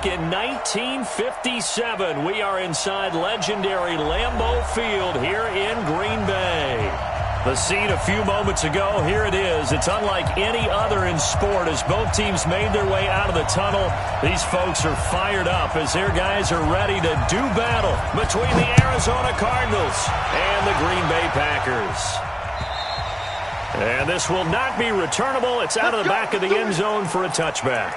in 1957. We are inside legendary Lambeau Field here in Green Bay. The scene a few moments ago, here it is. It's unlike any other in sport as both teams made their way out of the tunnel. These folks are fired up as their guys are ready to do battle between the Arizona Cardinals and the Green Bay Packers. And this will not be returnable. It's out of the back of the end zone for a touchback.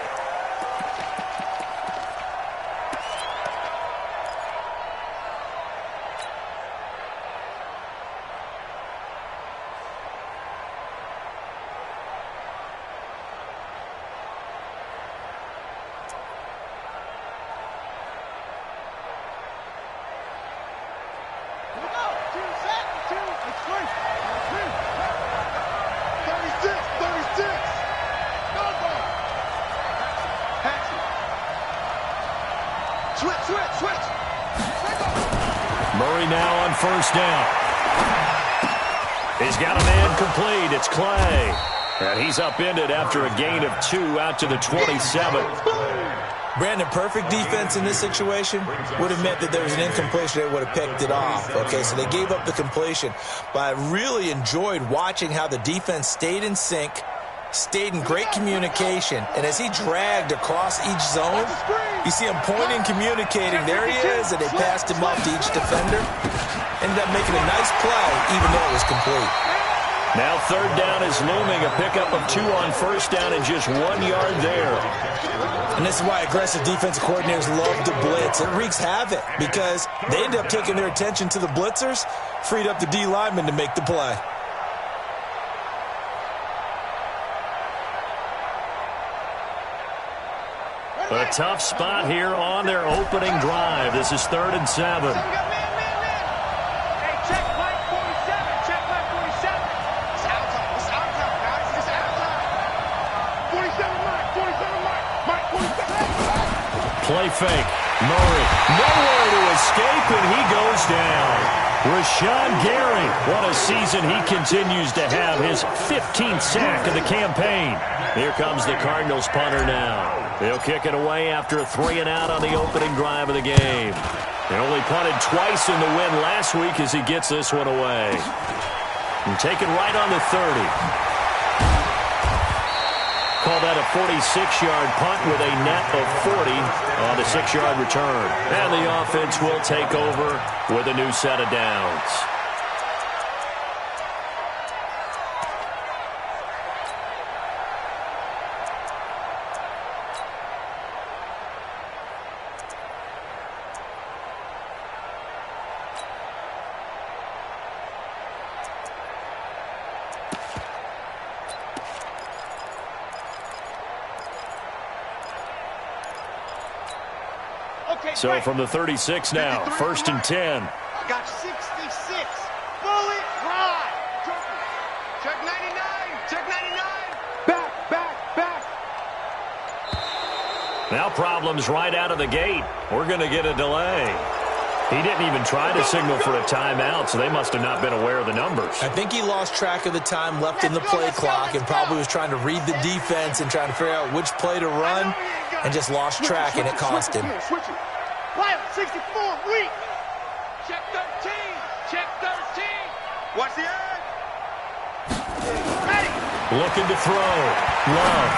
Murray now on first down. He's got a man complete. It's Clay. And he's upended after a gain of 2 out to the 27. Brandon, perfect defense in this situation would have meant that there was an incompletion. They would have picked it off. Okay, so they gave up the completion. But I really enjoyed watching how the defense stayed in sync, stayed in great communication, and as he dragged across each zone, you see him pointing, communicating. There he is, and they passed him off to each defender. Ended up making a nice play, even though it was complete. Now third down is looming. A pickup of 2 on first down and just 1 yard there. And this is why aggressive defensive coordinators love to blitz. It wreaks havoc because they end up taking their attention to the blitzers, freed up the D lineman to make the play. A tough spot here on their opening drive. This is 3rd and 7. Play fake. Murray. Nowhere to escape, and he goes down. Rashawn Gary. What a season he continues to have. His 15th sack of the campaign. Here comes the Cardinals punter now. They'll kick it away after a 3-and-out on the opening drive of the game. They only punted twice in the win last week as he gets this one away. And take it right on the 30. Call that a 46-yard punt with a net of 40 on the 6-yard return. And the offense will take over with a new set of downs. So from the 36 now, 1st and 10. Got 66. Bullet ride. Check 99. Check 99. Back. Now problems right out of the gate. We're going to get a delay. He didn't even try to signal for a timeout, so they must have not been aware of the numbers. I think he lost track of the time left in the play clock and probably was trying to read the defense and trying to figure out which play to run and just lost track, and it cost him. Play 64, weak. Check 13. Check 13. Watch the edge. Ready. Looking to throw. Love.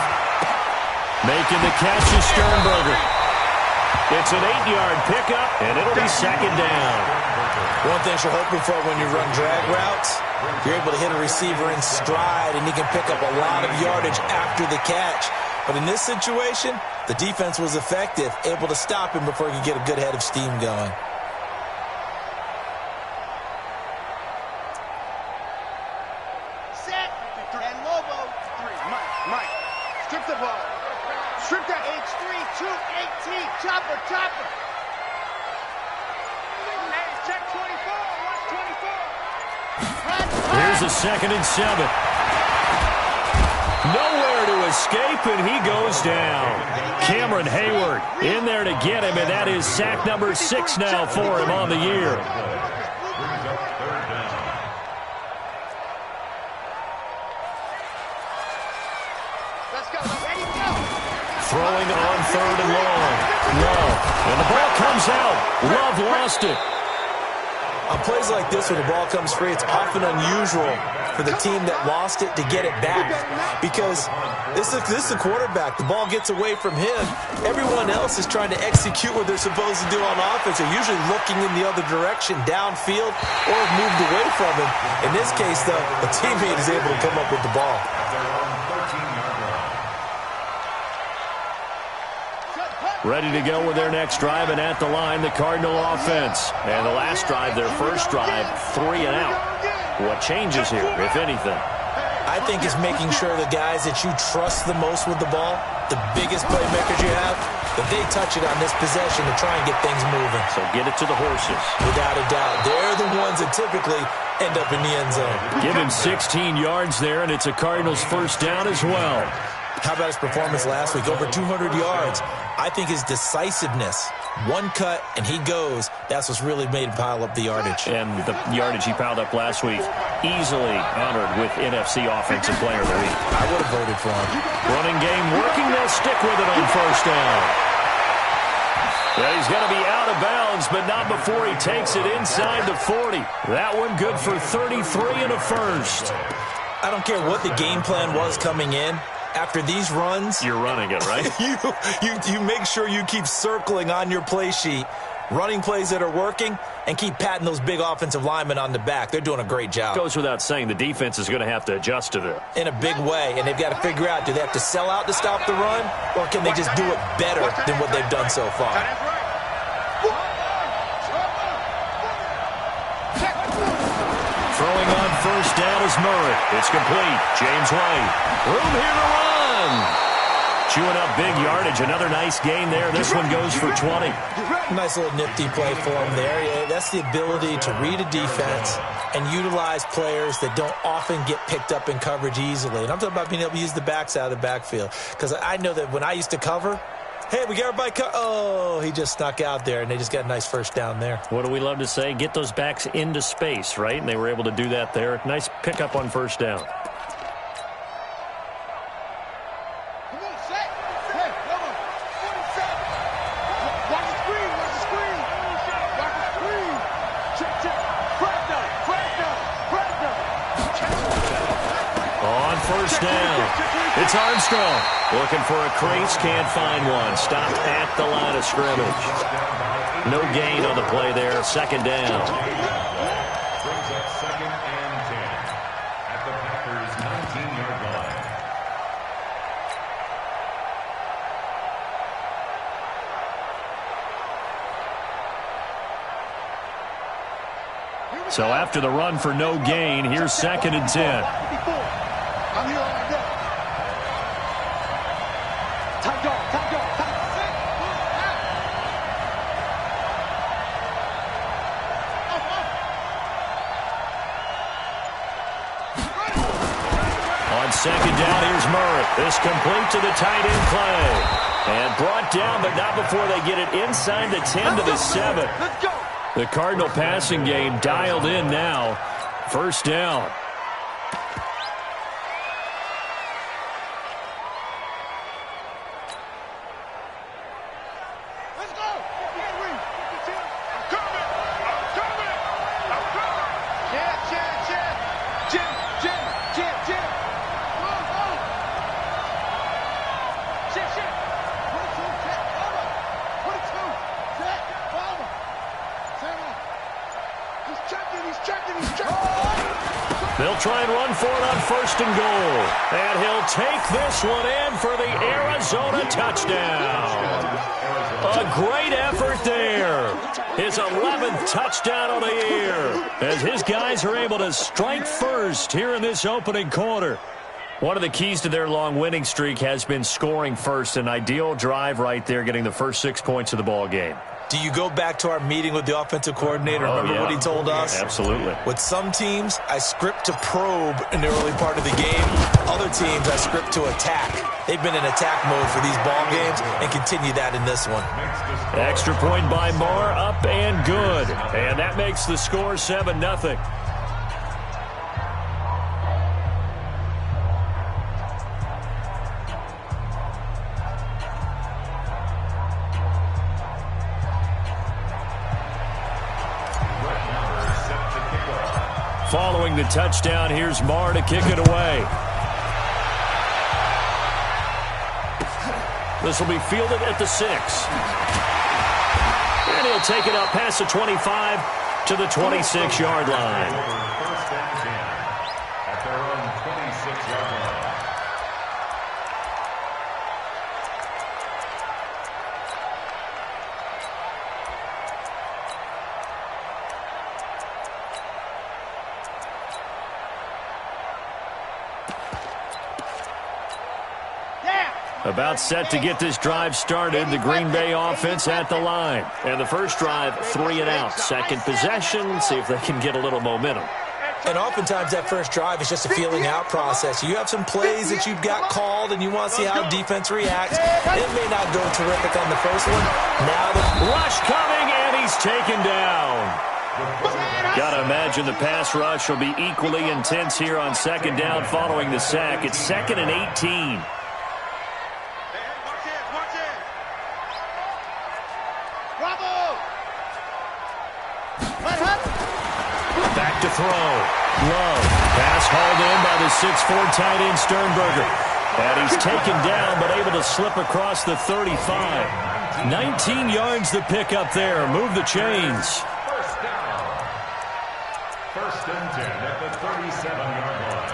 Making the catch is Sternberger. It's an 8-yard pickup, and it'll be 2nd down. One thing you're hoping for when you run drag routes, you're able to hit a receiver in stride, and he can pick up a lot of yardage after the catch. But in this situation, the defense was effective, able to stop him before he could get a good head of steam going. Set. And Lobo. 3. Mike. Strip the ball. Strip that. H3, 2, 18. Chopper. Hey, check 24. Watch 24. Here's a 2nd and 7. Nowhere to escape, and he goes down. Cameron Hayward in there to get him, and that is sack number 6 now for him on the year. Throwing on 3rd and long. comes out. Love lost it. On plays like this, when the ball comes free, it's often unusual for the team that lost it to get it back, because this is the quarterback. The ball gets away from him. Everyone else is trying to execute what they're supposed to do on offense. They're usually looking in the other direction, downfield, or moved away from him. In this case, though, a teammate is able to come up with the ball. Ready to go with their next drive, and at the line, the Cardinal offense. And the last drive, their first drive, 3 and out. What changes here, if anything? I think it's making sure the guys that you trust the most with the ball, the biggest playmakers you have, that they touch it on this possession to try and get things moving. So get it to the horses. Without a doubt. They're the ones that typically end up in the end zone. Give him 16 yards there, and it's a Cardinals first down as well. How about his performance last week? Over 200 yards. I think his decisiveness, one cut and he goes, that's what's really made him pile up the yardage. And the yardage he piled up last week, easily honored with NFC Offensive Player of the Week. I would have voted for him. Running game working, they'll stick with it on first down. Well, he's going to be out of bounds, but not before he takes it inside the 40. That one good for 33 and a first. I don't care what the game plan was coming in. After these runs, you're running it, right? you make sure you keep circling on your play sheet, running plays that are working, and keep patting those big offensive linemen on the back. They're doing a great job. Goes without saying, the defense is going to have to adjust to this. In a big way, and they've got to figure out, do they have to sell out to stop the run, or can they just do it better than what they've done so far? Throwing on first down is Murray. It's complete. James White. Room here to run. Chewing up big yardage. Another nice gain there. This one goes for 20. Nice little nifty play for him there. Yeah, that's the ability to read a defense and utilize players that don't often get picked up in coverage easily. And I'm talking about being able to use the backs out of the backfield. Because I know that when I used to cover, hey, we got everybody oh, he just snuck out there, and they just got a nice first down there. What do we love to say? Get those backs into space, right? And they were able to do that there. Nice pickup on first down. On first down, it's Armstrong. Looking for a crease, can't find one. Stopped at the line of scrimmage. No gain on the play there. Second down. Brings up 2nd and 10 at the Packers' 19-yard line. So after the run for no gain, here's 2nd and 10. I'm here all day. Top dog, top dog, top dog. On 2nd down, here's Murray. This complete to the tight end play. And brought down, but not before they get it inside the 10 to the 7. Let's go. The Cardinal passing game dialed in now. First down. Let's go. I'm coming. I'm coming. I'm coming. Jim. Go. Shit. 22, set, over. 22, set, over. Center. He's checking. They'll try and run for it on 1st and goal. And he'll take this one in for the Arizona touchdown. A great effort there. His 11th touchdown of the year as his guys are able to strike first here in this opening quarter. One of the keys to their long winning streak has been scoring first. An ideal drive right there, getting the first 6 points of the ball game. Do you go back to our meeting with the offensive coordinator? Remember what he told us? Absolutely. With some teams, I script to probe in the early part of the game. Other teams, I script to attack. They've been in attack mode for these ball games and continue that in this one. Extra point by Marr, up and good. And that makes the score 7-0. Following the touchdown, here's Marr to kick it away. This will be fielded at the 6. And he'll take it up past the 25 to the 26-yard line. First and 10 at their own 26-yard line. About set to get this drive started, the Green Bay offense at the line. And the first drive, 3 and out. Second possession, see if they can get a little momentum. And oftentimes that first drive is just a feeling out process. You have some plays that you've got called and you want to see how defense reacts. It may not go terrific on the first one. Now the rush coming, and he's taken down. Got to imagine the pass rush will be equally intense here on second down following the sack. It's 2nd and 18. Back to throw. Love. Pass hauled in by the 6'4" tight end Sternberger. And he's taken down but able to slip across the 35. 19 yards to pick up there. Move the chains. First down. First and 10 at the 37-yard line.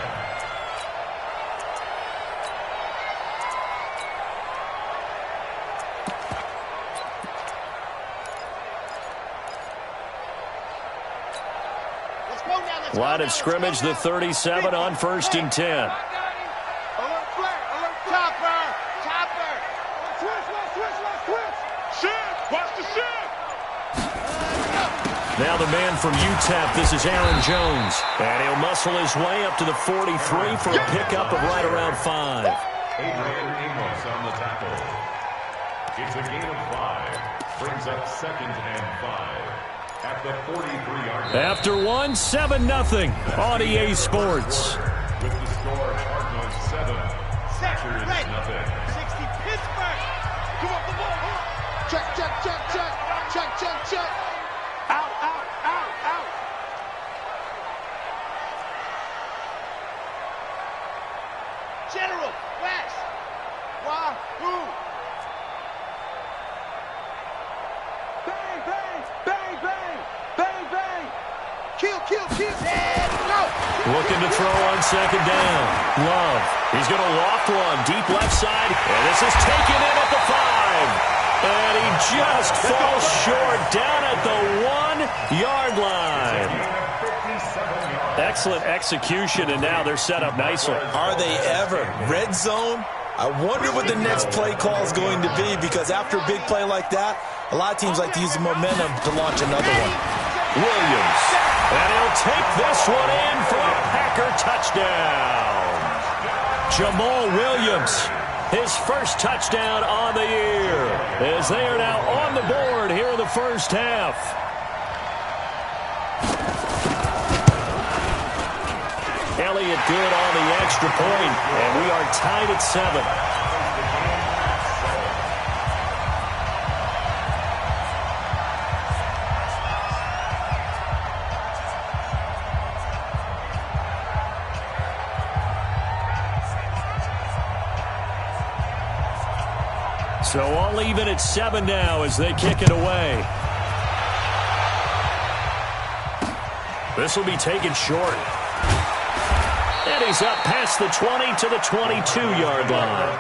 Line of scrimmage, the 37 on 1st and 10. Alert flare, alert chopper, chopper. Switch. Shift, watch the shift. Now the man from UTEP, this is Aaron Jones. And he'll muscle his way up to the 43 for a pickup of right around 5. Adrian Amos on the tackle. It's a gain of 5. Brings up 2nd and 5. At the 43-yard line. After 1, 7-0 on EA Sports. With the score, Cardinals 7, Packers nothing. 60 Pittsburgh. Come up the ball. Check. Out. General, West. Wahoo. Bang. Kill. And go. Looking to throw on second down. Love. He's going to loft one deep left side. And this is taken in at the 5. And he just falls short down at the 1-yard line. Excellent execution, and now they're set up nicely. Are they ever? Red zone? I wonder what the next play call is going to be, because after a big play like that, a lot of teams like to use the momentum to launch another one. Williams. And he'll take this one in for a Packer touchdown. Jamal Williams, his first touchdown on the year, as they are now on the board here in the first half. Elliott good on the extra point, and we are tied at 7. So all even at 7 now as they kick it away. This will be taken short. And he's up past the 20 to the 22-yard line.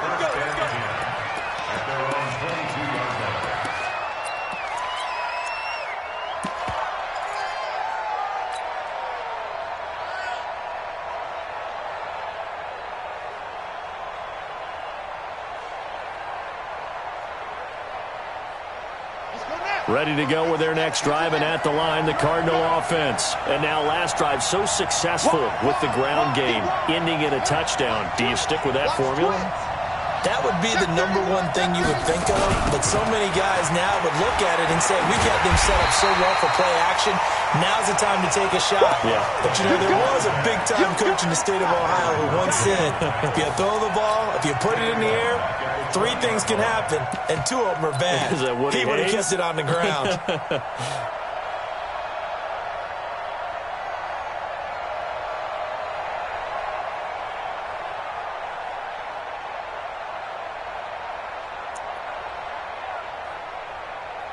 Ready to go with their next drive, and at the line, the Cardinal offense. And now last drive so successful with the ground game, ending in a touchdown. Do you stick with that formula? That would be the number one thing you would think of, but so many guys now would look at it and say, we got them set up so well for play action, now's the time to take a shot. Yeah. But, you know, there was a big-time coach in the state of Ohio who once said, if you throw the ball, if you put it in the air, 3 things can happen, and 2 of them are bad. Is that Woody He would have Hayes? kept it on the ground.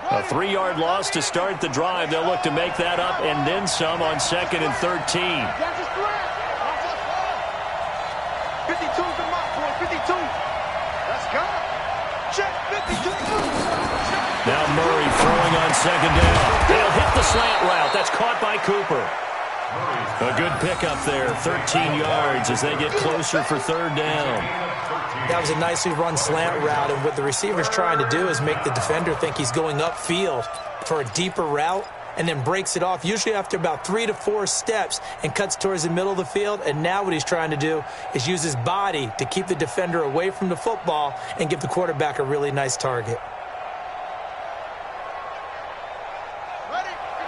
A 3-yard loss to start the drive. They'll look to make that up and then some on 2nd and 13. 52's the mark, boy. 52. Let's go. Check 52. Now Murray throwing on 2nd down. They'll hit the slant route. That's caught by Cooper. A good pickup there. 13 yards as they get closer for 3rd down. That was a nicely run slant route, and what the receiver's trying to do is make the defender think he's going upfield for a deeper route and then breaks it off, usually after about 3 to 4 steps, and cuts towards the middle of the field. And now what he's trying to do is use his body to keep the defender away from the football and give the quarterback a really nice target.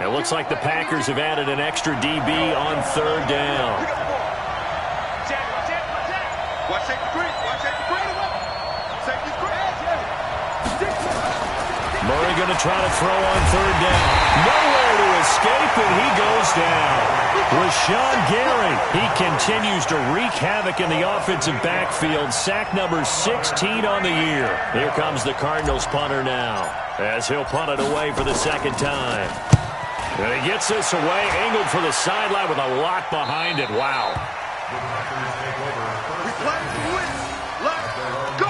It looks like the Packers have added an extra DB on 3rd down. Watch safety green. Watch safety green. Safety green. Murray going to try to throw on 3rd down. Nowhere to escape, and he goes down. Rashawn Gary, he continues to wreak havoc in the offensive backfield. Sack number 16 on the year. Here comes the Cardinals punter now, as he'll punt it away for the 2nd time. And he gets this away, angled for the sideline with a lot behind it. Wow. We play to win. Let's go.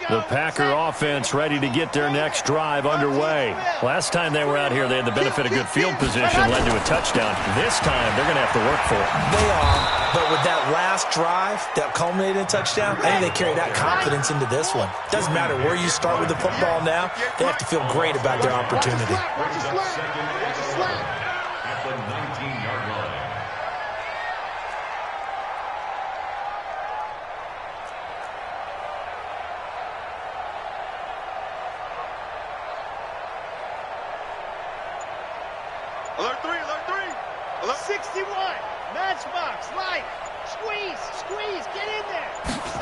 The Packer offense ready to get their next drive underway. Last time they were out here, they had the benefit of good field position, led to a touchdown. This time, they're going to have to work for it. They are, but with that last drive that culminated in a touchdown, I think they carry that confidence into this one. Doesn't matter where you start with the football now, they have to feel great about their opportunity. At the 19-yard line. Alert 3, alert 3. Alert 61. Matchbox, light. Squeeze, get in there.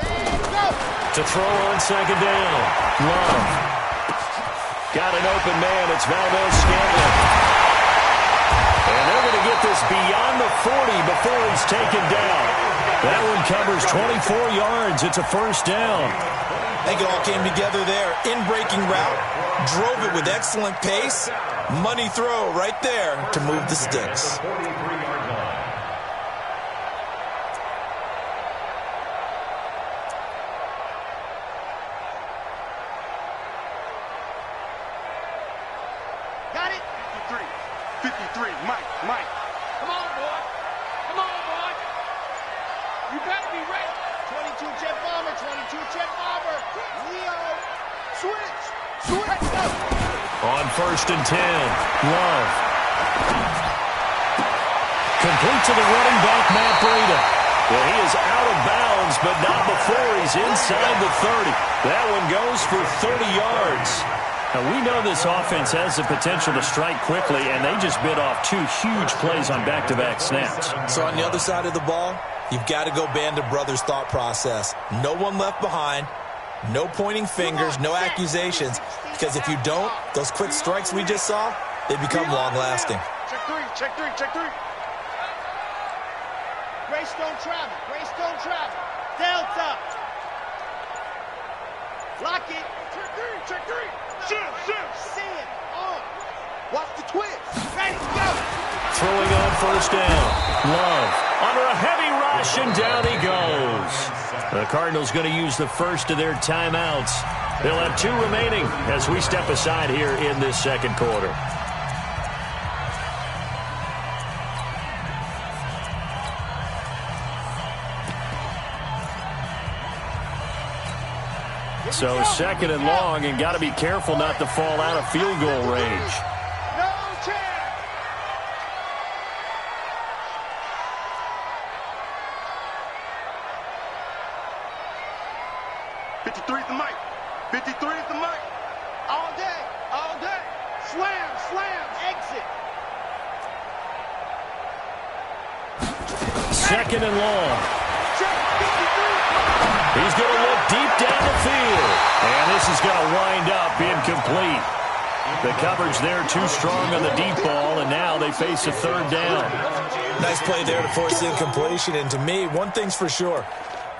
And go. To throw on 2nd down. Love. Got an open man. It's Valdes-Scantling. And they're going to get this beyond the 40 before he's taken down. That one covers 24 yards. It's a 1st down. I think it all came together there. In-breaking route, drove it with excellent pace. Money throw right there to move the sticks. 43-yard line. Got it? 53. Mike. Come on, boy. You better be ready. 22 jet bomber. Leo. Switch. Go. On 1st and 10, Love. Complete to the running back, Matt Breida. Well, he is out of bounds, but not before he's inside the 30. That one goes for 30 yards. Now, we know this offense has the potential to strike quickly, and they just bit off 2 huge plays on back-to-back snaps. So on the other side of the ball, you've got to go Band of Brothers thought process. No one left behind. No pointing fingers, no accusations, because if you don't, those quick strikes we just saw, they become long-lasting. Check three. Greystone travel. Delta. Lock it. Check three. Shoot. See it. On. Watch the twist. Ready, go. Throwing on 1st down. Love under a heavy rush, and down he goes. The Cardinals going to use the first of their timeouts. They'll have 2 remaining as we step aside here in this 2nd quarter. So 2nd and long, and got to be careful not to fall out of field goal range. No chance. 53 is the mic. 53 is the mic. All day. Slam, exit. second and long. He's going to look deep down the field. And this is going to wind up incomplete. The coverage there too strong on the deep ball, and now they face a third down. Nice play there to force the incompletion. And to me, one thing's for sure.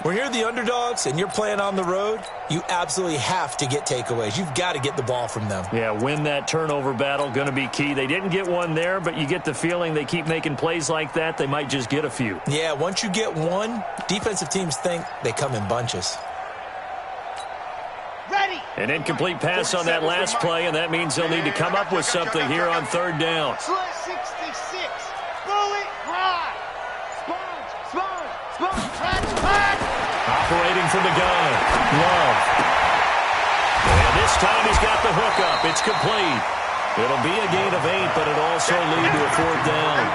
When you're the underdogs and you're playing on the road, you absolutely have to get takeaways. You've got to get the ball from them. Yeah, win that turnover battle, going to be key. They didn't get one there, but you get the feeling they keep making plays like that, they might just get a few. Yeah, once you get one, defensive teams think they come in bunches. Ready. An incomplete pass on that last play, and that means they'll need to come up with something here on third down. 66. Bullet drive. Sponge. Operating from the gun. Love. And this time he's got the hook up. It's complete. It'll be a gain of 8, but it'll also lead to a fourth down.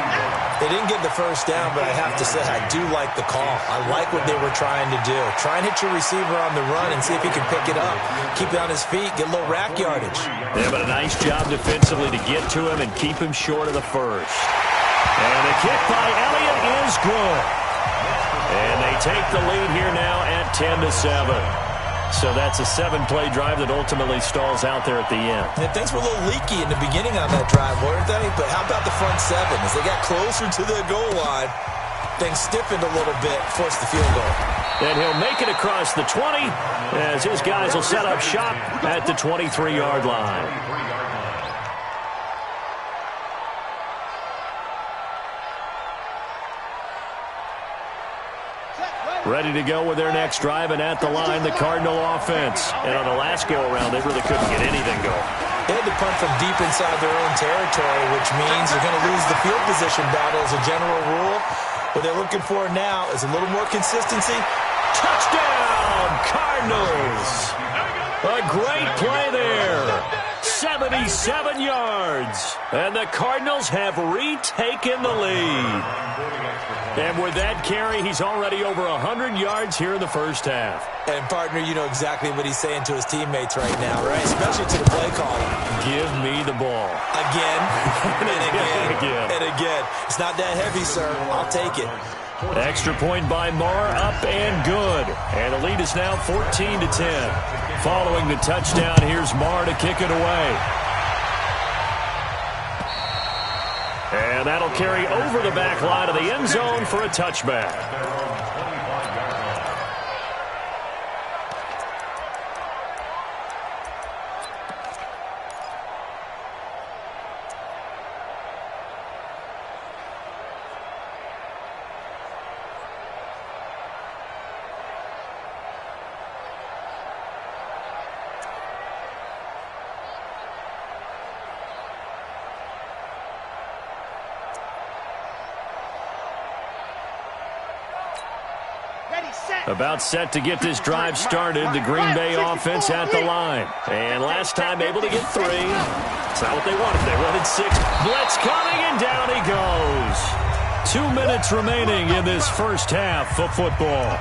They didn't get the first down, but I have to say I do like the call. I like what they were trying to do. Try and hit your receiver on the run and see if he can pick it up. Keep it on his feet, get a little rack yardage. Yeah, but a nice job defensively to get to him and keep him short of the first. And the kick by Elliott is good. And they take the lead here now at 10-7. So that's a 7-play drive that ultimately stalls out there at the end. And things were a little leaky in the beginning on that drive, weren't they? But how about the front seven? As they got closer to the goal line, things stiffened a little bit, forced the field goal. And he'll make it across the 20 as his guys will set up shop at the 23-yard line. Ready to go with their next drive, and at the line, the Cardinal offense. And on the last go-around, they really couldn't get anything going. They had to punt from deep inside their own territory, which means they're going to lose the field position battle as a general rule. What they're looking for now is a little more consistency. Touchdown, Cardinals! A great play there. 77 yards. And the Cardinals have retaken the lead. And with that carry, he's already over 100 yards here in the first half. And, partner, you know exactly what he's saying to his teammates right now, right? Especially to the play caller. Give me the ball. Again, and again. It's not that heavy, sir. I'll take it. Extra point by Marr, up and good. And the lead is now 14-10. Following the touchdown, here's Marr to kick it away. And that'll carry over the back line of the end zone for a touchback. About set to get this drive started. The Green Bay offense at the line. And last time able to get 3. It's not what they wanted. They wanted 6. Blitz coming, and down he goes. 2 minutes remaining in this first half of football.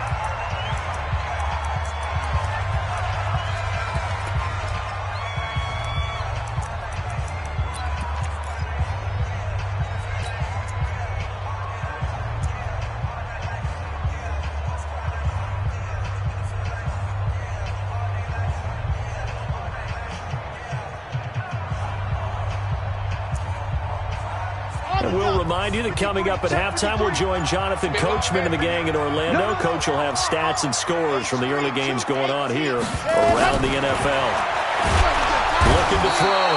We'll remind you that coming up at halftime, we'll join Jonathan Coachman and the gang in Orlando. Coach will have stats and scores from the early games going on here around the NFL. Looking to throw.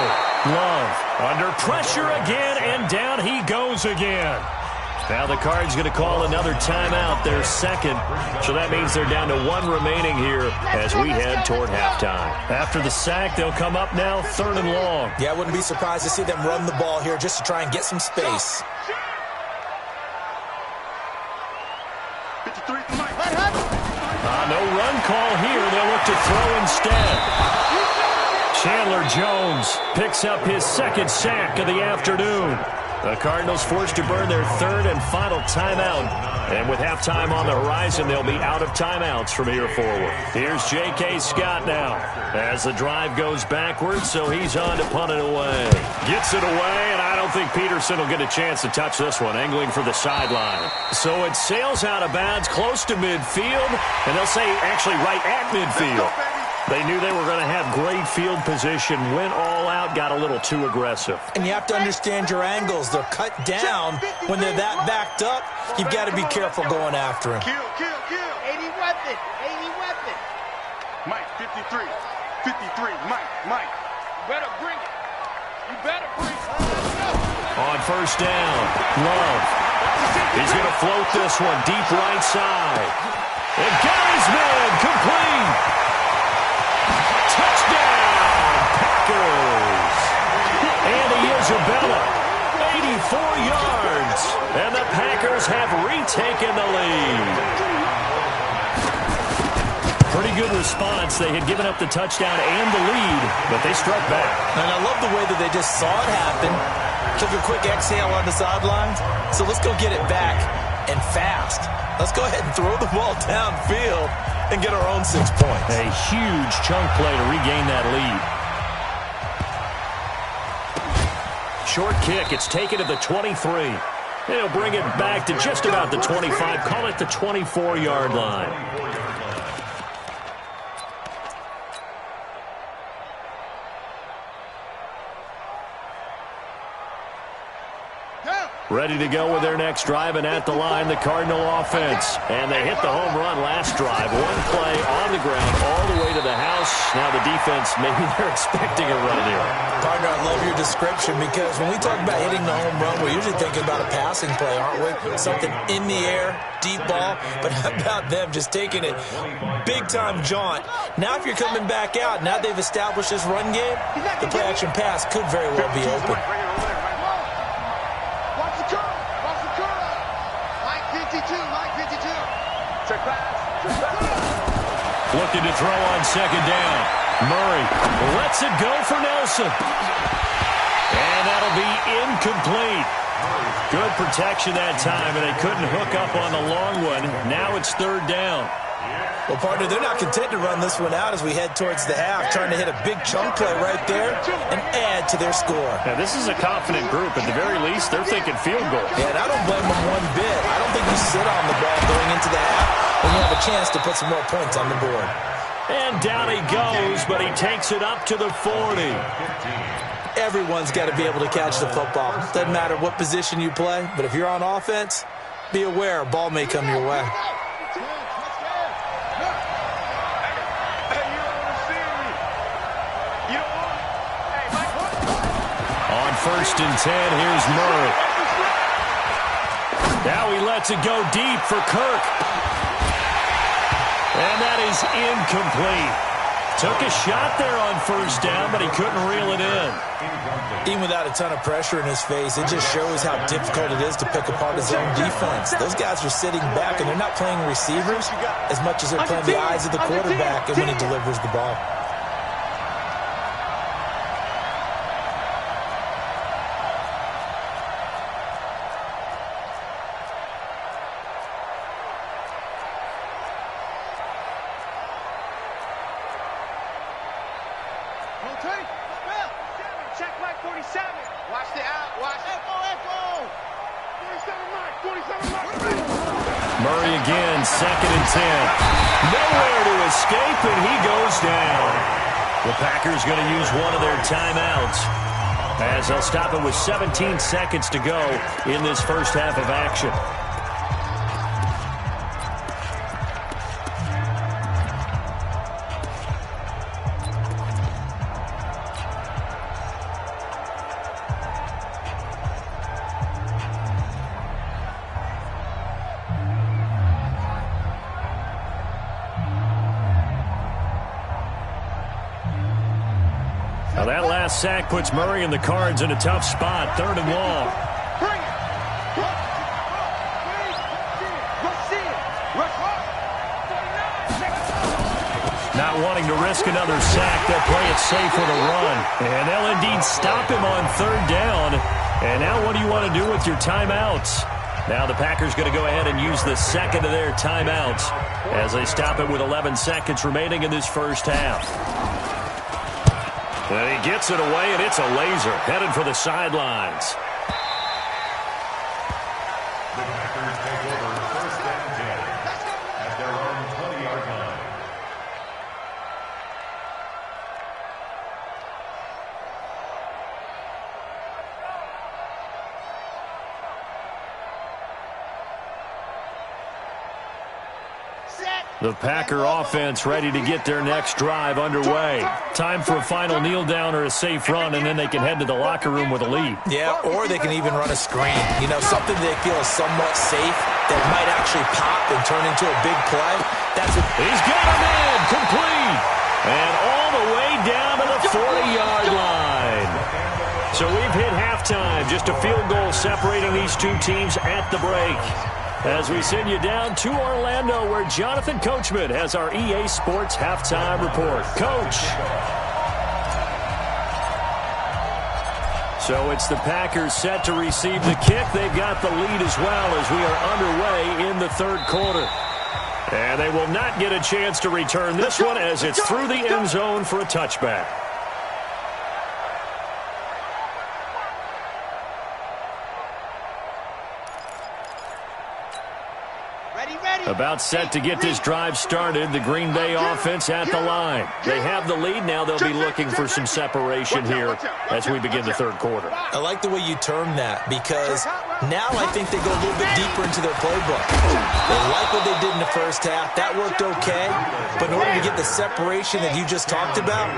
Love under pressure again, and down he goes again. Now the Cards going to call another timeout, their second. So that means they're down to 1 remaining here as we head toward halftime. After the sack, they'll come up now 3rd and long. Yeah, I wouldn't be surprised to see them run the ball here just to try and get some space. No run call here. They'll look to throw instead. Chandler Jones picks up his second sack of the afternoon. The Cardinals forced to burn their third and final timeout. And with halftime on the horizon, they'll be out of timeouts from here forward. Here's J.K. Scott now as the drive goes backwards, so he's on to punt it away. Gets it away, and I don't think Peterson will get a chance to touch this one, angling for the sideline. So it sails out of bounds close to midfield, and they'll say actually right at midfield. They knew they were going to have great field position, went all out, got a little too aggressive. And you have to understand your angles. They're cut down. When they're that backed up, you've got to be careful going after him. Kill. 80 weapon. Mike, 53. 53. Mike. You better bring it. On first down, Love. He's going to float this one deep right side. And carries man, complete. Andy Isabella, 84 yards, and the Packers have retaken the lead. Pretty good response. They had given up the touchdown and the lead, but they struck back. And I love the way that they just saw it happen, took a quick exhale on the sidelines. So let's go get it back and fast. Let's go ahead and throw the ball downfield and get our own 6 points. A huge chunk play to regain that lead. Short kick. It's taken to the 23. They'll bring it back to just about the 25. Call it the 24-yard line. Ready to go with their next drive, and at the line, the Cardinal offense. And they hit the home run last drive. One play on the ground all the way to the house. Now the defense, maybe they're expecting a run here. Partner, I love your description because when we talk about hitting the home run, we're usually thinking about a passing play, aren't we? Something in the air, deep ball. But how about them just taking it big-time jaunt? Now if you're coming back out, now they've established this run game, the play-action pass could very well be open. Looking to throw on second down. Murray lets it go for Nelson. And that'll be incomplete. Good protection that time, and they couldn't hook up on the long one. Now it's third down. Well, partner, they're not content to run this one out as we head towards the half, trying to hit a big chunk play right there and add to their score. Now, this is a confident group. At the very least, they're thinking field goal. Yeah, and I don't blame them one bit. I don't think you sit on the ball going into the half when you have a chance to put some more points on the board. And down he goes, but he takes it up to the 40. Everyone's got to be able to catch the football. Doesn't matter what position you play, but if you're on offense, be aware a ball may come your way. On first and 10, here's Murray. Now he lets it go deep for Kirk. And that is incomplete. Took a shot there on first down, but he couldn't reel it in. Even without a ton of pressure in his face, it just shows how difficult it is to pick apart his own defense. Those guys are sitting back, and they're not playing receivers as much as they're playing the eyes of the quarterback and when he delivers the ball. Check Mike 47. Watch the out. Watch Echo. 47 Mike. Murray again, second and 10. Nowhere to escape, and he goes down. The Packers going to use one of their timeouts as they'll stop it with 17 seconds to go in this first half of action. Now that last sack puts Murray and the Cards in a tough spot, third and long. Not wanting to risk another sack, they'll play it safe with a run. And they'll indeed stop him on third down And now what do you want to do with your timeouts? Now the Packers going to go ahead and use the second of their timeouts as they stop it with 11 seconds remaining in this first half. And he gets it away, and it's a laser headed for the sidelines. The Packers take over first and 10 at their own 20-yard line. The Packer offense ready to get their next drive underway. Time for a final kneel down or a safe run, and then they can head to the locker room with a lead. Yeah, or they can even run a screen. You know, something they feel is somewhat safe that might actually pop and turn into a big play. That's what he's got him in, complete, and all the way down to the 40-yard line. So we've hit halftime, just a field goal separating these two teams at the break. As we send you down to Orlando, where Jonathan Coachman has our EA Sports Halftime Report. Coach. So it's the Packers set to receive the kick. They've got the lead as well as we are underway in the third quarter. And they will not get a chance to return this one as it's through the end zone for a touchback. About set to get this drive started. The Green Bay offense at the line. They have the lead. Now they'll be looking for some separation here as we begin the third quarter. I like the way you term that, because now I think they go a little bit deeper into their playbook. They like what they did in the first half. That worked okay. But in order to get the separation that you just talked about,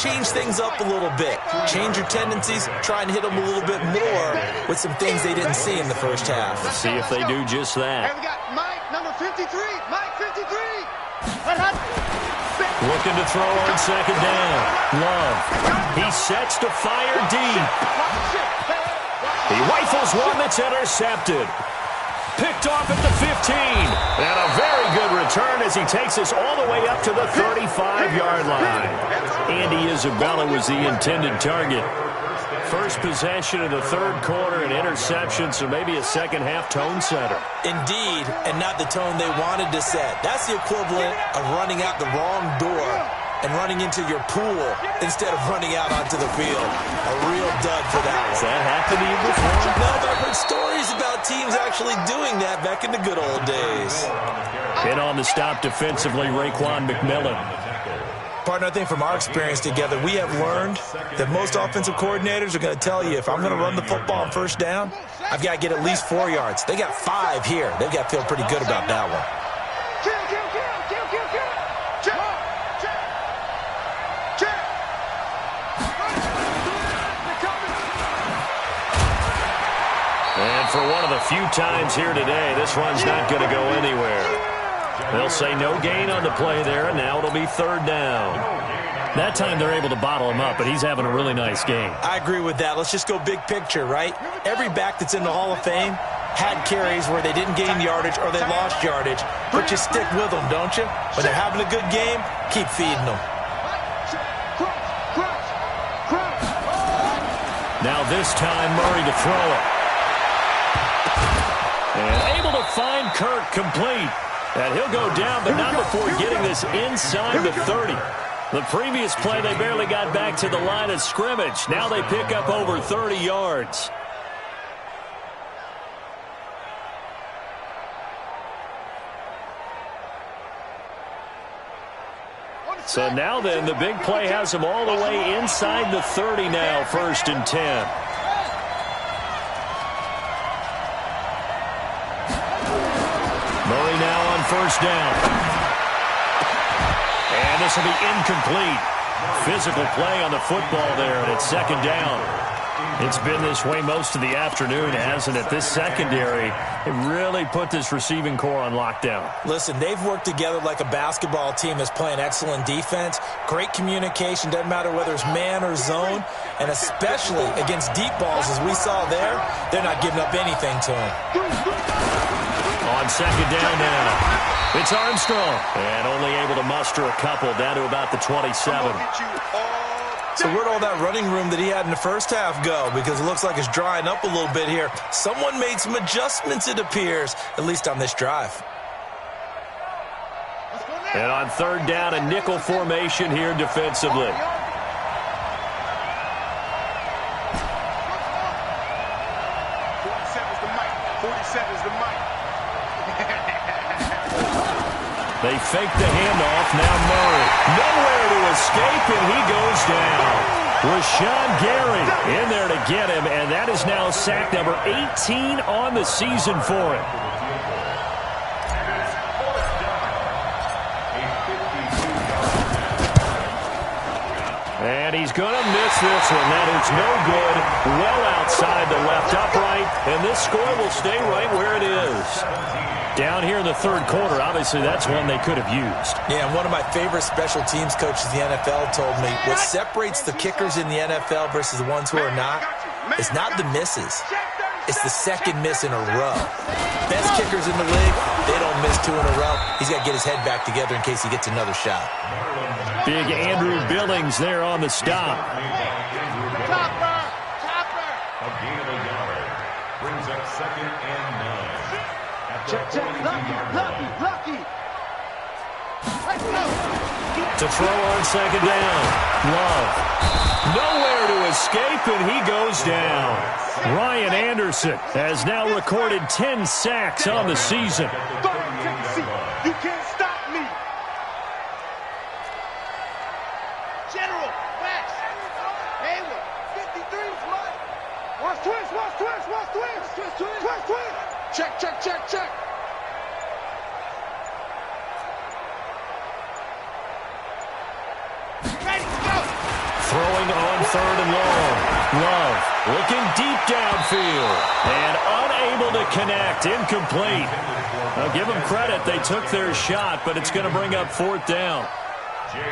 change things up a little bit. Change your tendencies. Try and hit them a little bit more with some things they didn't see in the first half. Let's see if they do just that. Number 53, Mike 53. Looking to throw on second down. Love. He sets to fire deep. He rifles one that's intercepted. Picked off at the 15. And a very good return as he takes us all the way up to the 35-yard line. Andy Isabella was the intended target. First possession of the third quarter, an interception, so maybe a second-half tone setter. Indeed, and not the tone they wanted to set. That's the equivalent of running out the wrong door and running into your pool instead of running out onto the field. A real dud for that one. Has that happened to you before? No, but I've heard stories about teams actually doing that back in the good old days. Hit on the stop defensively, Raekwon McMillan. Partner, I think from our experience together, we have learned that most offensive coordinators are going to tell you, if I'm going to run the football on first down, I've got to get at least 4 yards. They got 5 here. They've got to feel pretty good about that one. And for one of the few times here today, this one's not going to go anywhere. They'll say no gain on the play there, and now it'll be third down. That time they're able to bottle him up, but he's having a really nice game. I agree with that. Let's just go big picture, right? Every back that's in the Hall of Fame had carries where they didn't gain yardage or they lost yardage, but you stick with them, don't you? When they're having a good game, keep feeding them. Now this time, Murray to throw it. And able to find Kirk complete. And he'll go down, but not before getting this inside the 30. The previous play, they barely got back to the line of scrimmage. Now they pick up over 30 yards. So now then, the big play has them all the way inside the 30 now, 1st and 10. Murray now on first down. And this will be incomplete. Physical play on the football there, and it's second down. It's been this way most of the afternoon, hasn't it? This secondary, it really put this receiving core on lockdown. Listen, they've worked together like a basketball team that's playing excellent defense. Great communication, doesn't matter whether it's man or zone. And especially against deep balls, as we saw there, they're not giving up anything to them. On second down now, it's Armstrong. And only able to muster a couple down to about the 27. So where'd all that running room that he had in the first half go? Because it looks like it's drying up a little bit here. Someone made some adjustments, it appears, at least on this drive. And on third down, a nickel formation here defensively. 47's the mic. They fake the handoff. Now Murray. Nowhere to escape, and he goes down. Rashawn Gary in there to get him, and that is now sack number 18 on the season for him. And he's going to miss this one. That is no good. Well outside the left upright. And this score will stay right where it is. Down here in the third quarter, obviously that's one they could have used. Yeah, and one of my favorite special teams coaches in the NFL told me what separates the kickers in the NFL versus the ones who are not is not the misses. It's the second miss in a row. Best kickers in the league, they don't miss two in a row. He's got to get his head back together in case he gets another shot. Big Andrew Billings there on the stop. Topper! A gain of a yard. Brings up 2nd and 9. Check. Lucky. Let's go. To throw on second down. Love. Nowhere to escape, and he goes down. Ryan Anderson has now recorded 10 sacks on the season. You can't stop me. General, West. Hayward. 53's right. Watch twist. Check. Ready, go. Throwing on third and long. Love looking deep downfield and unable to connect. Incomplete. I'll give them credit. They took their shot, but it's going to bring up fourth down.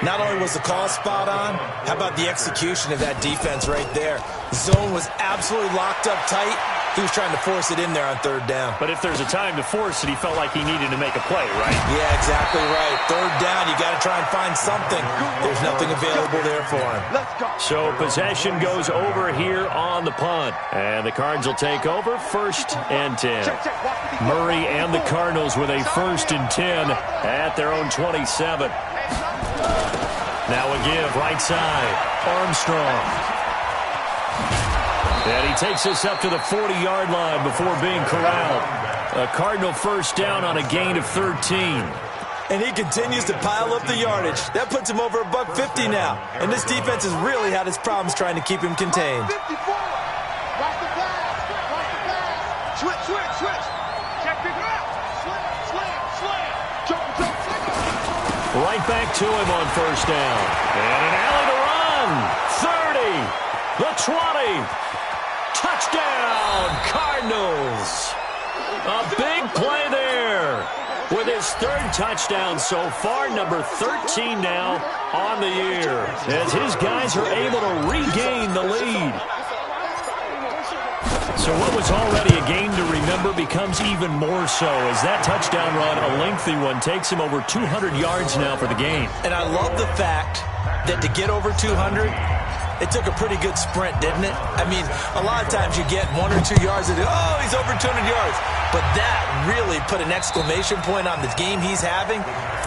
Not only was the call spot on, how about the execution of that defense right there? Zone was absolutely locked up tight. He was trying to force it in there on third down. But if there's a time to force it, he felt like he needed to make a play, right? Yeah, exactly right. Third down, you got to try and find something. There's nothing available there for him. Let's go. So possession goes over here on the punt. And the Cards will take over 1st and 10. Murray and the Cardinals with a 1st and 10 at their own 27. Now a give, right side, Armstrong. And he takes us up to the 40-yard line before being corralled. A Cardinal first down on a gain of 13. And he continues to pile up the yardage. That puts him over $150 now. And this defense has really had its problems trying to keep him contained. 54. Watch the pass. Switch. Check it out. Slam. Jump. Right back to him on first down. And an alley to run. 30. The 20. Touchdown, Cardinals. A big play there. With his 3rd touchdown so far, number 13 now on the year. As his guys are able to regain the lead. So what was already a game to remember becomes even more so as that touchdown run, a lengthy one, takes him over 200 yards now for the game. And I love the fact that to get over 200, it took a pretty good sprint, didn't it? I mean, a lot of times you get 1 or 2 yards and, oh, he's over 200 yards. But that really put an exclamation point on the game he's having.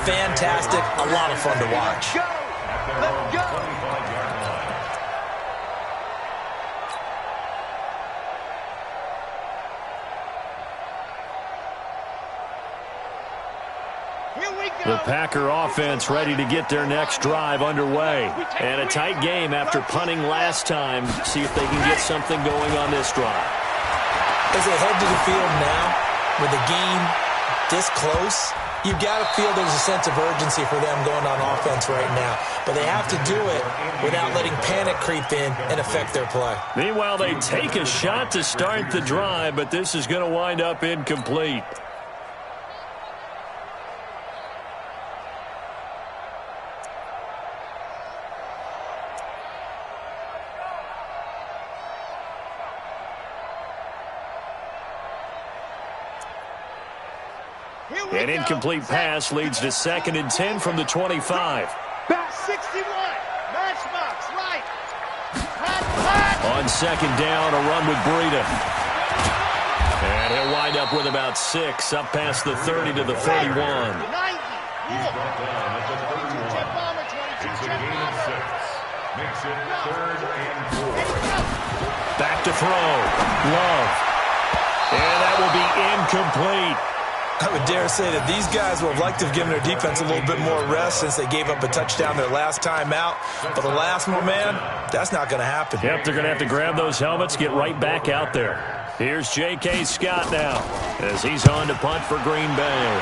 Fantastic. A lot of fun to watch. Let's go. The Packer offense ready to get their next drive underway. And a tight game after punting last time. See if they can get something going on this drive. As they head to the field now, with the game this close, you've got to feel there's a sense of urgency for them going on offense right now. But they have to do it without letting panic creep in and affect their play. Meanwhile, they take a shot to start the drive, but this is going to wind up incomplete. An incomplete pass leads to 2nd and 10 from the 25. Back 61. Matchbox, right. On second down, a run with Breida. And he'll wind up with about 6, up past the 30 to the 31. 90. He's brought down at the 31. It's a gain of 6. Makes it 3rd and 4. Back to throw. Love. And that will be incomplete. I would dare say that these guys would have liked to have given their defense a little bit more rest since they gave up a touchdown their last time out. But the last one, man, that's not going to happen. Yep, they're going to have to grab those helmets, get right back out there. Here's J.K. Scott now as he's on to punt for Green Bay.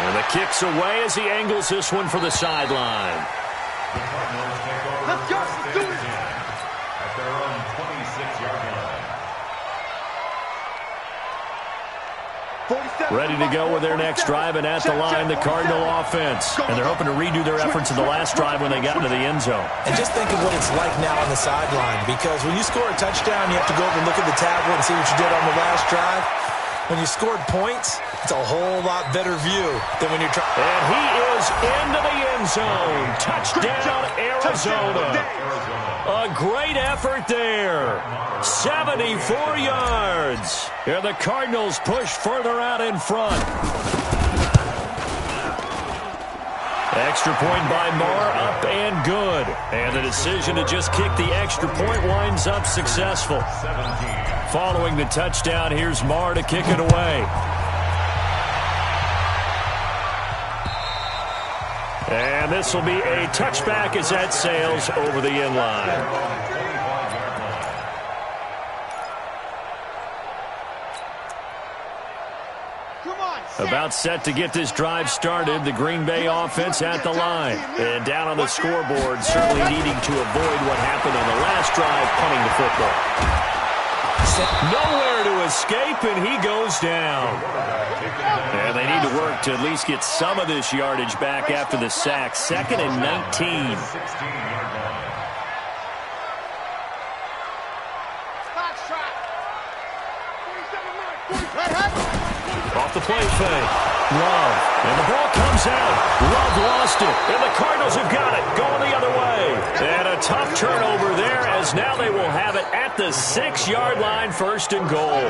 And the kick's away as he angles this one for the sideline. The Cardinals take over Let's go, first do and it. 10 at their own 26-yard line. Ready to go with their next drive, and at the line, the Cardinal offense. And they're hoping to redo their efforts in the last drive when they got into the end zone. And just think of what it's like now on the sideline, because when you score a touchdown, you have to go over and look at the tablet and see what you did on the last drive. When you scored points, it's a whole lot better view than when you're trying. And he is into the end zone. Touchdown, Arizona. A great effort there. 74 yards. And the Cardinals push further out in front. Extra point by Marr, up and good. And the decision to just kick the extra point winds up successful. Following the touchdown, here's Marr to kick it away. And this will be a touchback as that sails over the end line. About set to get this drive started. The Green Bay offense at the line. And down on the scoreboard, certainly needing to avoid what happened on the last drive, punting the football. Nowhere to escape, and he goes down. And they need to work to at least get some of this yardage back after the sack. 2nd and 19. Off the play fake. Love. And the ball comes out. Love lost it. And the Cardinals have got it. Going the other way. And a tough turnover there as now they will have it at the 6-yard line, 1st and goal.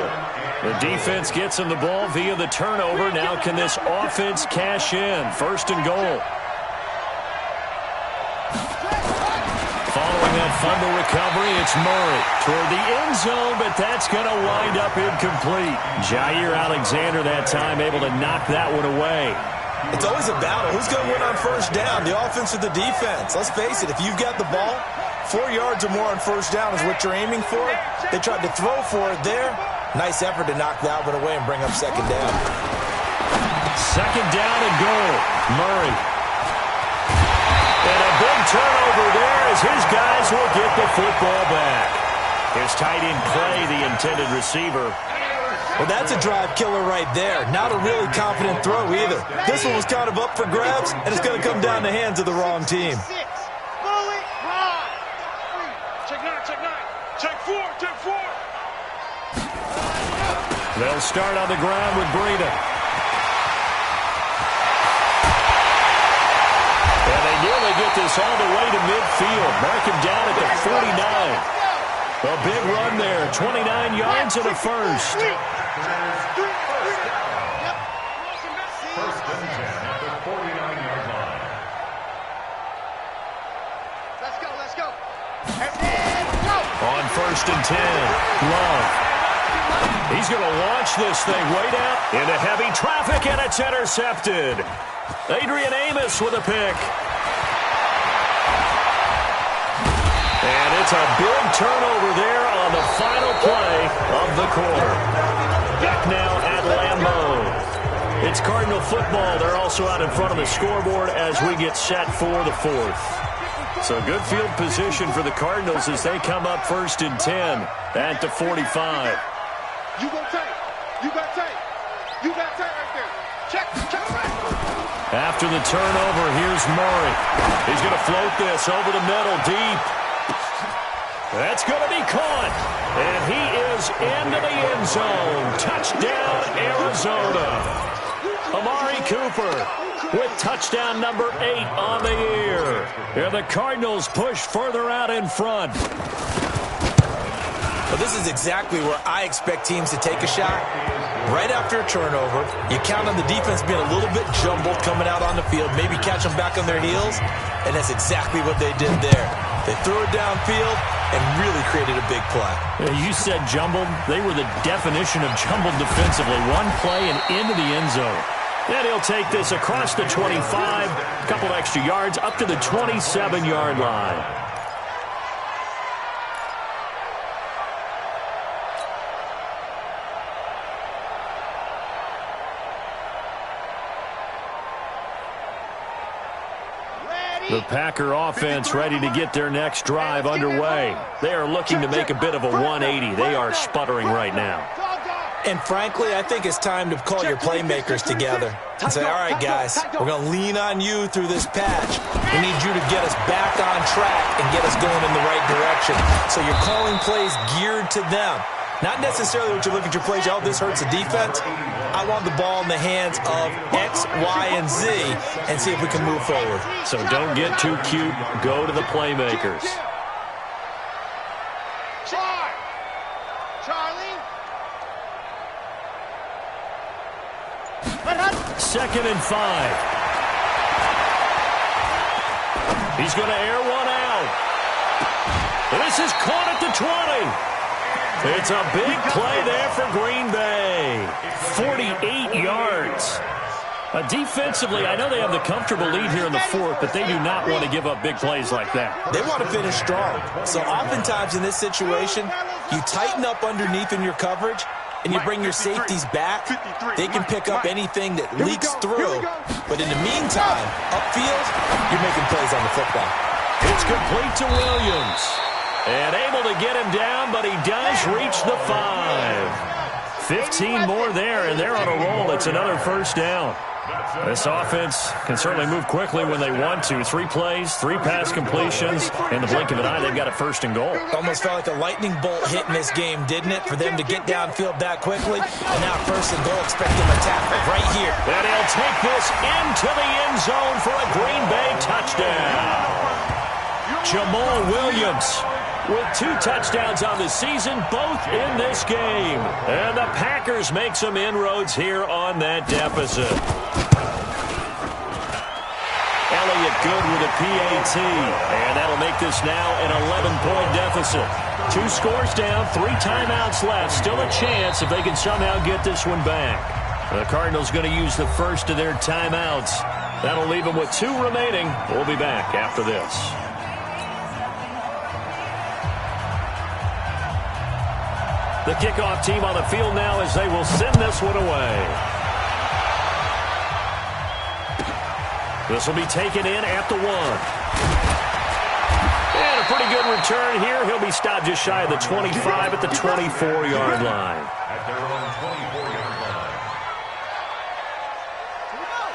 The defense gets them the ball via the turnover. Now can this offense cash in? 1st and goal. Following that fumble recovery, it's Murray toward the end zone, but that's going to wind up incomplete. Jair Alexander that time able to knock that one away. It's always a battle. Who's going to win on 1st down, the offense or the defense? Let's face it, if you've got the ball, 4 yards or more on 1st down is what you're aiming for. They tried to throw for it there. Nice effort to knock that one away and bring up 2nd down. 2nd down and goal. Murray. And a big turnover there as his guys will get the football back. His tight end play, the intended receiver. Well, that's a drive killer right there. Not a really confident throw either. This one was kind of up for grabs, and it's going to come down the hands of the wrong team. They'll start on the ground with Breida. And they nearly get this all the way to midfield. Mark him down at the 49. A big run there. 29 yards and a 1st. First and 10 at the 49-yard line. Let's go. And go. On 1st and 10, Love. He's going to launch this thing way down into heavy traffic, and it's intercepted. Adrian Amos with a pick. And it's a big turnover there on the final play of the quarter. Back now at Lambeau. It's Cardinal football. They're also out in front of the scoreboard as we get set for the 4th. So good field position for the Cardinals as they come up 1st and 10 at the 45. You go tight. You got tight. You got tight right there. Check right. After the turnover, here's Murray. He's going to float this over the middle, deep. That's going to be caught. And he is into the end zone. Touchdown, Arizona. Amari Cooper with touchdown number 8 on the year. And the Cardinals push further out in front. Well, this is exactly where I expect teams to take a shot. Right after a turnover, you count on the defense being a little bit jumbled coming out on the field, maybe catch them back on their heels, and that's exactly what they did there. They threw it downfield and really created a big play. You said jumbled. They were the definition of jumbled defensively. One play and into the end zone. And he'll take this across the 25, a couple extra yards, up to the 27-yard line. The Packer offense ready to get their next drive underway. They are looking to make a bit of a 180. They are sputtering right now. And frankly, I think it's time to call your playmakers together and say, all right, guys, we're going to lean on you through this patch. We need you to get us back on track and get us going in the right direction. So you're calling plays geared to them. Not necessarily what you look at your plays, oh, this hurts the defense. I want the ball in the hands of X, Y, and Z and see if we can move forward. So don't get too cute. Go to the playmakers. Charlie. 2nd and 5. He's going to air one out. This is caught at the 20. It's a big play there for Green Bay. 48 yards. Defensively, I know they have the comfortable lead here in the fourth, but they do not want to give up big plays like that. They want to finish strong. So oftentimes in this situation, you tighten up underneath in your coverage, and you bring your safeties back. They can pick up anything that leaks through. But in the meantime, upfield, you're making plays on the football. It's complete to Williams. And able to get him down, but he does reach the 5. 15 more there, and they're on a roll. It's another first down. This offense can certainly move quickly when they want to. 3 plays, 3 pass completions. In the blink of an eye, they've got a first and goal. Almost felt like a lightning bolt hit in this game, didn't it? For them to get downfield that quickly. And now first and goal, expect them to tackle right here. And he'll take this into the end zone for a Green Bay touchdown. Jamal Williams with 2 touchdowns on the season, both in this game. And the Packers make some inroads here on that deficit. Elliott good with a PAT. And that'll make this now an 11-point deficit. 2 scores down, 3 timeouts left. Still a chance if they can somehow get this one back. The Cardinals going to use the first of their timeouts. That'll leave them with 2 remaining. We'll be back after this. The kickoff team on the field now as they will send this one away. This will be taken in at the 1. And a pretty good return here. He'll be stopped just shy of the 25 at the 24-yard line. At their own 24-yard line.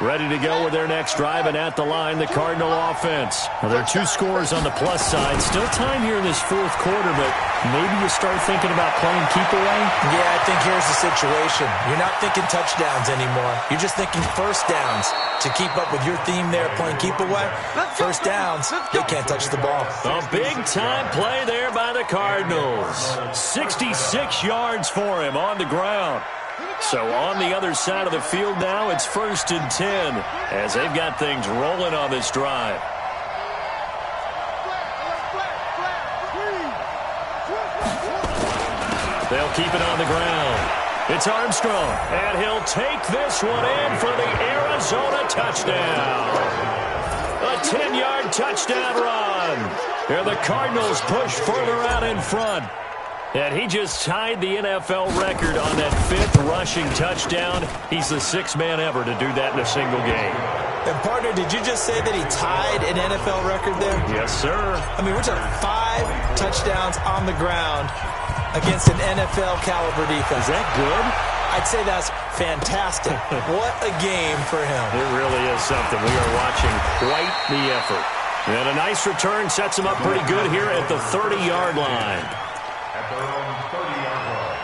Ready to go with their next drive, and at the line, the Cardinal offense. Well, there are 2 scores on the plus side. Still time here in this fourth quarter, but maybe you start thinking about playing keep away? Yeah, I think here's the situation. You're not thinking touchdowns anymore. You're just thinking first downs. To keep up with your theme there, playing keep away, first downs, they can't touch the ball. A big-time play there by the Cardinals. 66 yards for him on the ground. So on the other side of the field now, it's 1st and 10 as they've got things rolling on this drive. They'll keep it on the ground. It's Armstrong, and he'll take this one in for the Arizona touchdown. A 10-yard touchdown run. And the Cardinals push further out in front. And he just tied the NFL record on that 5th rushing touchdown. He's the 6th man ever to do that in a single game. And, partner, did you just say that he tied an NFL record there? Yes, sir. I mean, we're talking 5 touchdowns on the ground against an NFL-caliber defense. Is that good? I'd say that's fantastic. What a game for him. It really is something. We are watching quite the effort. And a nice return sets him up pretty good here at the 30-yard line. At their own 30-yard line.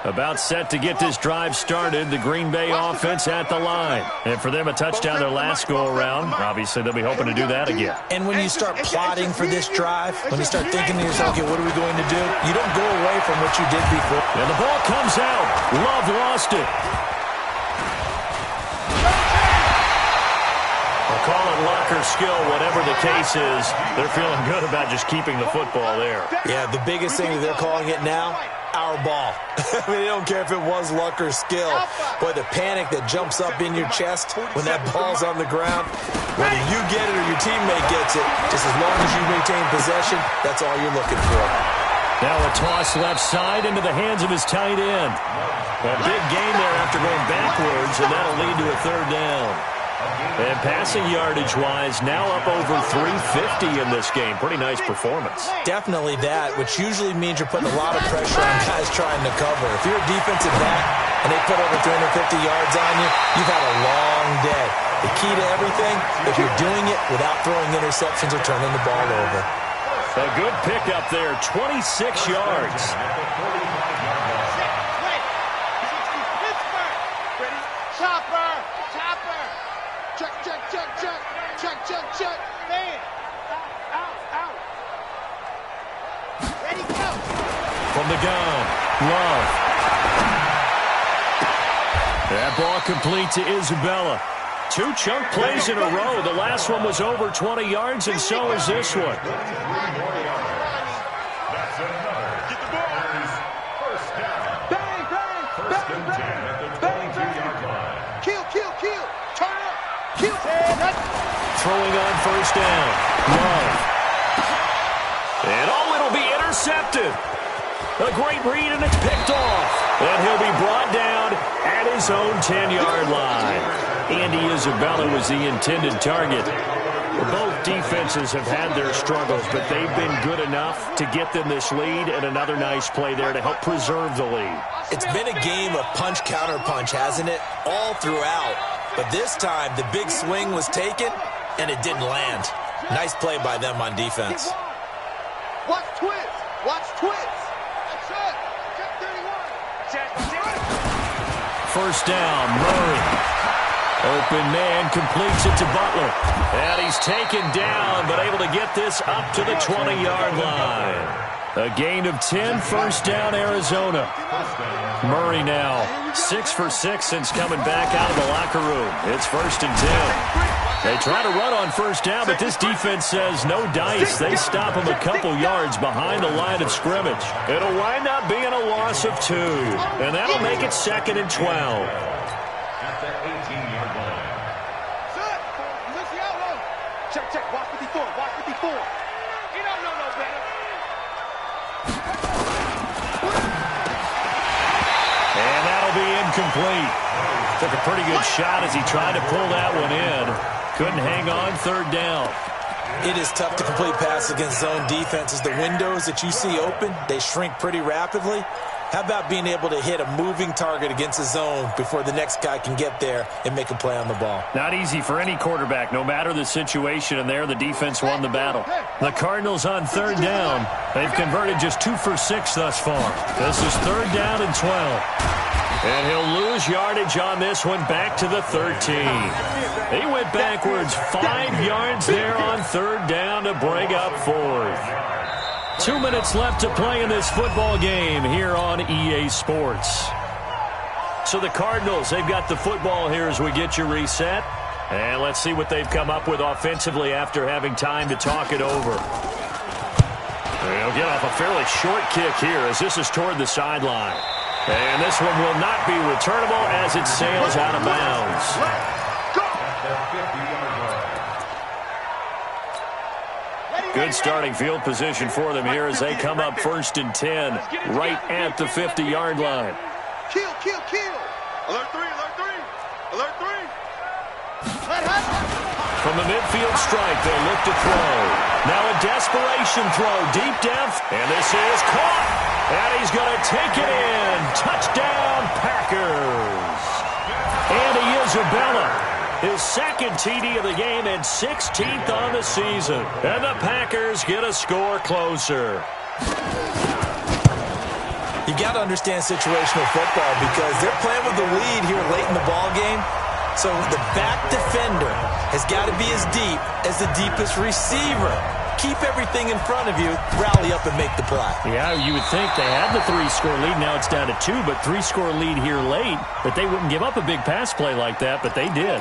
About set to get this drive started. The Green Bay offense at the line. And for them, a touchdown their last go-around. Obviously, they'll be hoping to do that again. And when you start plotting for this drive, when you start thinking to yourself, okay, what are we going to do? You don't go away from what you did before. And the ball comes out. Love lost it. I'll call it luck or skill, whatever the case is. They're feeling good about just keeping the football there. Yeah, the biggest thing that they're calling it now, our ball. I mean, they don't care if it was luck or skill. Boy, the panic that jumps up in your chest when that ball's on the ground, whether you get it or your teammate gets it, just as long as you maintain possession, that's all you're looking for. Now a toss left side into the hands of his tight end. A big gain there after going backwards, and that'll lead to a third down. And passing yardage-wise, now up over 350 in this game. Pretty nice performance. Definitely that, which usually means you're putting a lot of pressure on guys trying to cover. If you're a defensive back and they put over 350 yards on you, you've had a long day. The key to everything, if you're doing it without throwing interceptions or turning the ball over. A good pickup there, 26 yards. Check, man. Out. Ready, go. From the gun, Love. That ball complete to Isabella. 2 chunk plays in a row. The last one was over 20 yards, and so is this one. That's another. First down. Bang. First and 10 at the 22-yard line. Kill. Turn up. Kill. Throwing on first down. Love. And it'll be intercepted. A great read, and it's picked off. And he'll be brought down at his own 10-yard line. Andy Isabella was the intended target. Both defenses have had their struggles, but they've been good enough to get them this lead, and another nice play there to help preserve the lead. It's been a game of punch-counter-punch, hasn't it? All throughout. But this time, the big swing was taken, and it didn't land. Nice play by them on defense. Watch twist. That's it. Check 31. First down, Murray. Open man completes it to Butler. And he's taken down, but able to get this up to the 20-yard line. A gain of 10, first down, Arizona. Murray now 6 for 6 since coming back out of the locker room. It's first and 10. They try to run on first down, but this defense says no dice. They stop him a couple yards behind the line of scrimmage. It'll wind up being a loss of 2, and that'll make it second and 12. At the 18-yard line. Check. Watch 54. You don't know no better. And that'll be incomplete. Took a pretty good shot as he tried to pull that one in. Couldn't hang on third down. It is tough to complete passes against zone defenses. The windows that you see open, they shrink pretty rapidly. How about being able to hit a moving target against a zone before the next guy can get there and make a play on the ball? Not easy for any quarterback, no matter the situation, and there the defense won the battle. The Cardinals on third down. They've converted just 2 for 6 thus far. This is third down and 12. And he'll lose yardage on this one back to the 13. He went backwards 5 yards there on third down to bring up fourth. 2 minutes left to play in this football game here on EA Sports. So the Cardinals, they've got the football here as we get you reset. And let's see what they've come up with offensively after having time to talk it over. They'll get off a fairly short kick here as this is toward the sideline. And this one will not be returnable as it sails out of bounds. Good starting field position for them here as they come up first and 10 right at the 50-yard line. Kill. Alert 3. From the midfield strike, they look to throw. Now a desperation throw deep down. And this is caught. And he's going to take it in. Touchdown, Packers. Andy Isabella, his second TD of the game and 16th on the season. And the Packers get a score closer. You got to understand situational football because they're playing with the lead here late in the ball game. So the back defender has got to be as deep as the deepest receiver. Keep everything in front of you, rally up and make the play. Yeah, you would think they had the 3-score lead. Now it's down to 2, but 3-score lead here late. But they wouldn't give up a big pass play like that, but they did.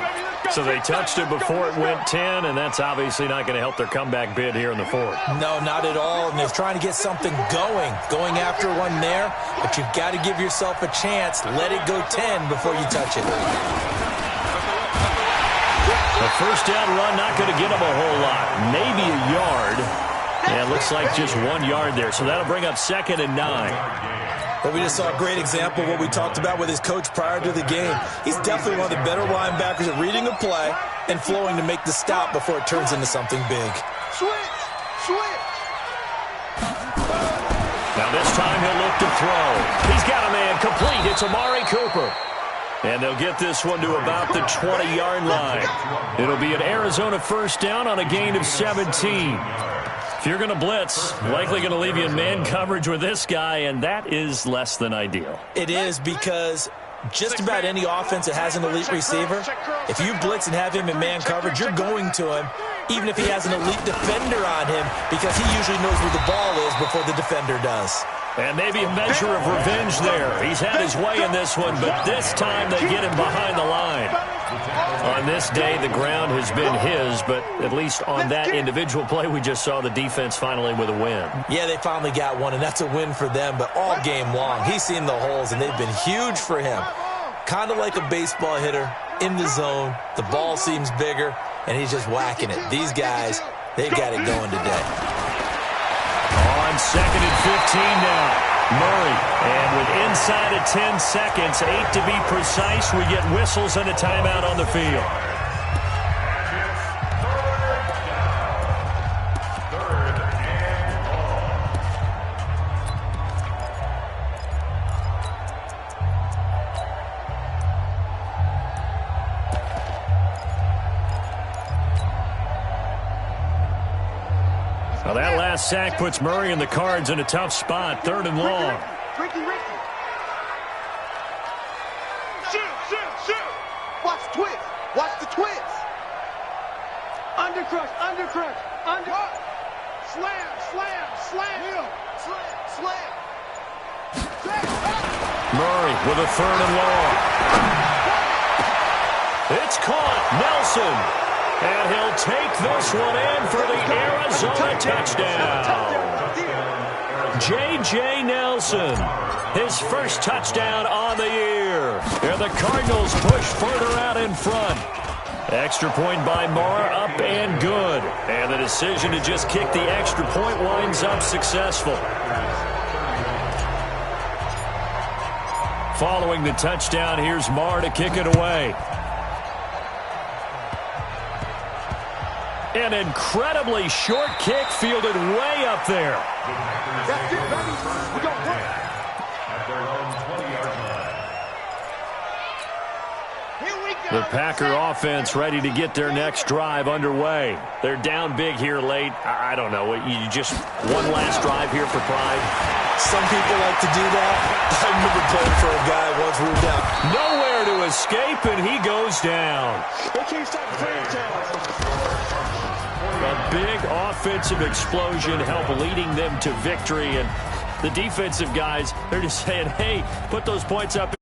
So they touched it before it went 10, and that's obviously not going to help their comeback bid here in the fourth. No, not at all. And they're trying to get something going after one there. But you've got to give yourself a chance. Let it go 10 before you touch it. The first down run not going to get him a whole lot. Maybe a yard. And it looks like just 1 yard there. So that'll bring up 2nd and 9. But we just saw a great example of what we talked about with his coach prior to the game. He's definitely one of the better linebackers at reading a play and flowing to make the stop before it turns into something big. Switch. Now this time he'll look to throw. He's got a man complete. It's Amari Cooper. And they'll get this one to about the 20-yard line. It'll be an Arizona first down on a gain of 17. If you're going to blitz, likely going to leave you in man coverage with this guy, and that is less than ideal. It is because just about any offense that has an elite receiver, if you blitz and have him in man coverage, you're going to him, even if he has an elite defender on him, because he usually knows where the ball is before the defender does. And maybe a measure of revenge there. He's had his way in this one, but this time they get him behind the line. On this day, the ground has been his, but at least on that individual play, we just saw the defense finally with a win. Yeah, they finally got one, and that's a win for them, but all game long, he's seen the holes, and they've been huge for him. Kind of like a baseball hitter in the zone. The ball seems bigger, and he's just whacking it. These guys, they've got it going today. On 2nd and 15 now. Murray, and with inside of 10 seconds, 8 to be precise, we get whistles and a timeout on the field. Well, that last sack puts Murray and the Cards in a tough spot, 3rd and long. Ricky. Shoot. Watch the twist. Undercrush. Slam. Murray with a 3rd and long. It's caught. Nelson. And he'll take this one in for the Arizona touchdown. J.J. Nelson, his first touchdown on the year. And the Cardinals push further out in front. Extra point by Marr, up and good. And the decision to just kick the extra point winds up successful. Following the touchdown, here's Marr to kick it away. An incredibly short kick fielded way up there. That's it, baby. We gon' work. At their own 20-yard line. Here we go. The Packer offense ready to get their next drive underway. They're down big here late. I don't know. You just one last drive here for pride. Some people like to do that. I remember playing for a guy once we were down. Nowhere to escape, and he goes down. They can't stop the franchise. A big offensive explosion helped leading them to victory, and the defensive guys, they're just saying, hey, put those points up.